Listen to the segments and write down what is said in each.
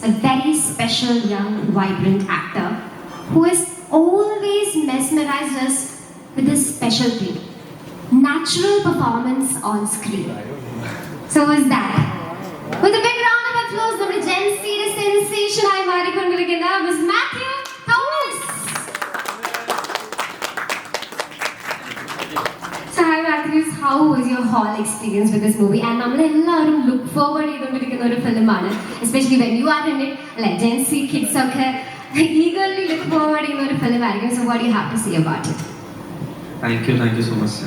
a very special young, vibrant actor who has always mesmerized us with this special thing, natural performance on screen. So was that. With a big round of applause, നമ്മുടെ Gen Z sensation ആയി മാറിക്കൊണ്ടിരിക്കുന്ന Miss Matthew Thomas. So hi Matthew, how was your whole experience with this movie? And നമ്മളെല്ലാവരും look forward ചെയ്തുകൊണ്ടിരിക്കുന്ന ഒരു ഫിലിമാണ്, especially when you are in it. Like Gen Z kids ഒക്കെ eagerly look forward ചെയ്യുന്ന ഒരു ഫിലിമായിരിക്കും. So what do you have to say about it? Thank you so much.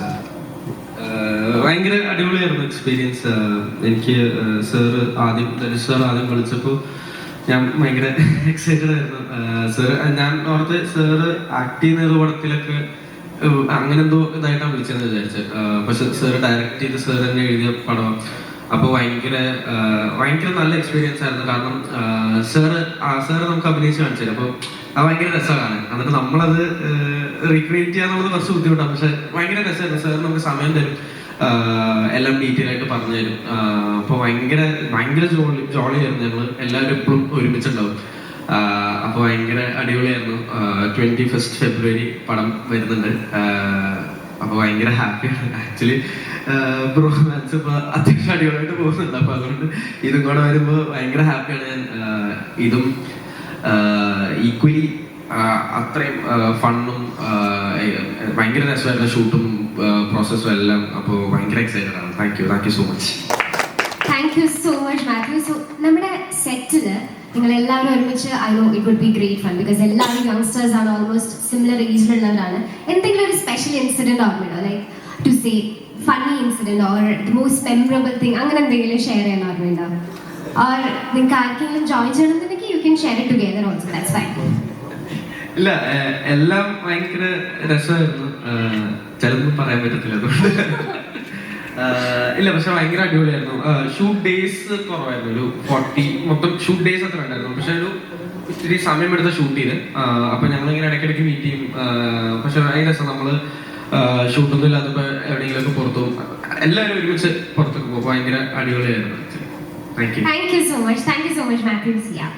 ഭയങ്കര അടിപൊളിയായിരുന്നു experience. എനിക്ക് ധനുഷ് സാർ ആദ്യം വിളിച്ചപ്പോൾ ഞാൻ ഭയങ്കര എക്സൈറ്റഡ് ആയിരുന്നു. ഞാൻ ഓർത്ത് സാറ് ആക്ട് ചെയ്യുന്ന ഒരു പടത്തിലൊക്കെ അങ്ങനെ എന്തോ ഇതായിട്ടാണ് വിളിച്ചതെന്ന് വിചാരിച്ചത്. പക്ഷെ സാറ് ഡയറക്റ്റ് ചെയ്ത് സാർ തന്നെ എഴുതിയ പടം. അപ്പോൾ ഭയങ്കര നല്ല എക്സ്പീരിയൻസ് ആയിരുന്നു. കാരണം സാറ് നമുക്ക് അഭിനയിച്ച് കാണിച്ചു. അപ്പോൾ അത് ഭയങ്കര രസമാണ്. എന്നിട്ട് നമ്മളത് റീക്രിയേറ്റ് ചെയ്യാന്നുള്ളത് കുറച്ച് ബുദ്ധിമുട്ടാണ്. പക്ഷെ ഭയങ്കര രസമായിരുന്നു. സാർ നമുക്ക് സമയം തരും, എല്ലാം ഡീറ്റെയിൽ ആയിട്ട് പറഞ്ഞു തരും. അപ്പോൾ ഭയങ്കര ജോളിയായിരുന്നു. ഞങ്ങൾ എല്ലാവരും എപ്പോഴും ഒരുമിച്ചുണ്ടാവും. അപ്പോൾ ഭയങ്കര അടിപൊളിയായിരുന്നു. 21 ഫെബ്രുവരി പടം വരുന്നുണ്ട്. അപ്പോൾ ഭയങ്കര ഹാപ്പിയാണ്. ആക്ച്വലി ബ്രോമാൻസ് ഇപ്പോൾ അത്യാവശ്യം അടിപൊളിയായിട്ട് പോകുന്നുണ്ട്. അപ്പോൾ അതുകൊണ്ട് ഇതും കൂടെ വരുമ്പോൾ ഭയങ്കര ഹാപ്പിയാണ് ഞാൻ. ഇതും ഈക്വലി അത്രയും ഫണ്ണും ഭയങ്കര രസമായിരുന്നു ഷൂട്ടും പ്രോസസ്സും എല്ലാം. അപ്പോൾ ഭയങ്കര എക്സൈറ്റഡ് ആണ്. Thank you so much. Thank you so much Mathew. So നമ്മുടെ സെറ്റിൽ നിങ്ങൾ എല്ലാവരും ഒരുമിച്ച് I know it would be great fun because എല്ലാവരും യങ്സ്റ്റേഴ്സ് ആണ്, ഓൾമോസ്റ്റ് സിമിലർ ഏജിലുള്ളവരാണ്. എന്തെങ്കിലും ഒരു സ്പെഷ്യൽ ഇൻസിഡന്റ് ഓർമ്മയുണ്ടോ? Like to say funny incident or the most memorable thing, അങ്ങനെ എന്തെങ്കിലും ഷെയർ ചെയ്യാൻ ഓർമ്മയുണ്ടോ? ഓർ നിങ്ങൾക്ക് ആർക്കെങ്കിലും ജോയിൻ ചെയ്യണമെന്നുണ്ടെങ്കിൽ you can share it together also, that's fine. ഇല്ല, എല്ലാം ഭയങ്കര രസമായിരുന്നു. ചിലതൊന്നും പറയാൻ പറ്റത്തില്ല അതുകൊണ്ട്. ഇല്ല, പക്ഷെ ഭയങ്കര അടിപൊളിയായിരുന്നു. ഷൂട്ട് ഡേയ്സ് കുറവായിരുന്നു. ഒരു 40 മൊത്തം ഷൂട്ട് ഡേയ്സ് അത്ര ഉണ്ടായിരുന്നു. പക്ഷെ ഒരു ഇത്തിരി സമയമെടുത്ത് ഷൂട്ട് ചെയ്ത്. അപ്പൊ ഞങ്ങളിങ്ങനെ ഇടയ്ക്കിടയ്ക്ക് മീറ്റ് ചെയ്യും. പക്ഷെ ഭയങ്കര രസം. നമ്മള് ഷൂട്ടൊന്നും ഇല്ലാത്തപ്പോ എവിടെയെങ്കിലുമൊക്കെ പുറത്തു പോകും. എല്ലാവരും ഒരുമിച്ച് പുറത്തൊക്കെ പോകും. ഭയങ്കര അടിപൊളിയായിരുന്നു. Thank you so much. Thank you so much, Matthew. Yeah.